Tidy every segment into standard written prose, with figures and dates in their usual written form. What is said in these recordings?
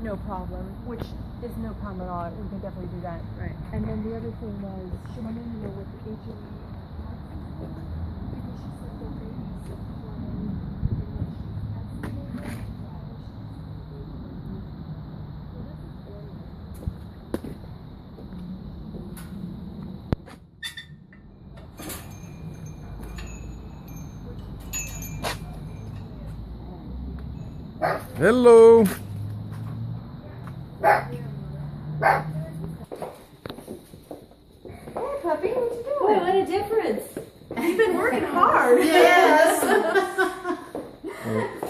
no problem, which is no problem at all. We can definitely do that. Right. And then the other thing was, she wanted to know what the HOA because she said the ladies Hello. puppy, what you Boy, what a difference. You've been working hard. Yes.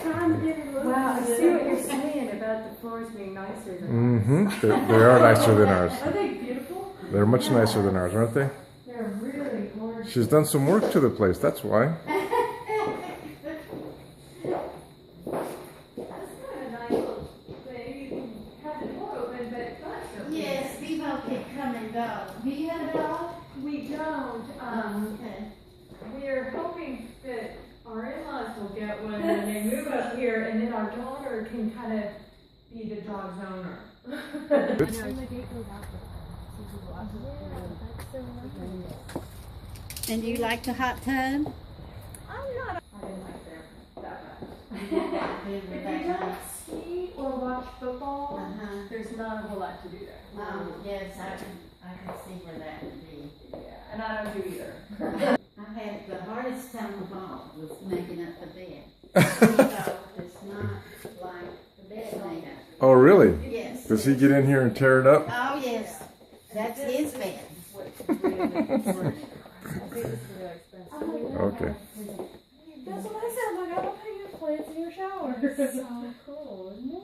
Trying to get it Wow, I see what you're saying about the floors being nicer than Mm-hmm. They are nicer than ours. Are they beautiful? They're much nicer than ours, aren't they? They're really gorgeous. She's done some work to the place, that's why. That's kind of nice little thing. You can have the door open, but it's not so Yes, people can come and go. Do you have a dog? We don't. Okay. We're hoping that our in-laws will get one when they move up here, and then our daughter can kind of be the dog's owner. And the gate goes out there. So you go out there. That's so nice. And do you like the hot tub? I'm not. I didn't like there that much. If you don't ski or watch football, Uh-huh. there's not a whole lot to do there. Yes, I can see where that would be. Yeah, and I don't do either. I had the hardest time of all was making up the bed. So it's not like the bed made up. Oh, really? Yes. Does he get in here and tear it up? Oh, yes. That's his bed. Okay. That's what I said. Like, I love how you have plants in your shower. So cool, isn't it?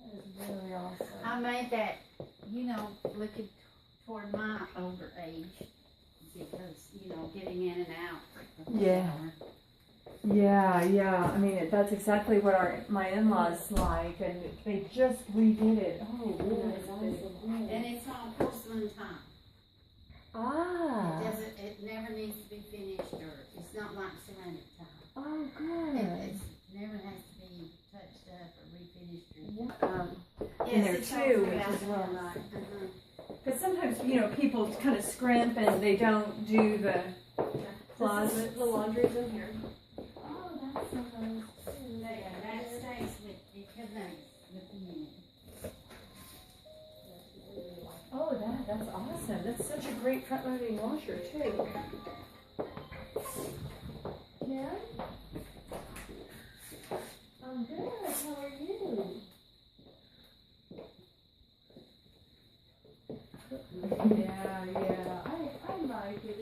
That is really awesome. I made that, looking toward my older age because, getting in and out. Yeah. Yeah. I mean, that's exactly what my in-laws like, and they just redid it. Oh, really? And it's on porcelain tile. Ah. It never needs to be finished, or it's not like ceramic tile. Oh, It good. never has to be touched up or refinished. In there it's all too, which throughout is the real house. nice. Uh-huh. Because sometimes, people kind of scrimp and they don't do the closet. The laundry's in here. Oh, that's so nice. That stays with it connects with the unit. Oh, that's awesome. That's such a great front-loading washer, too. Ken? I'm good. How are you? Yeah. I like it.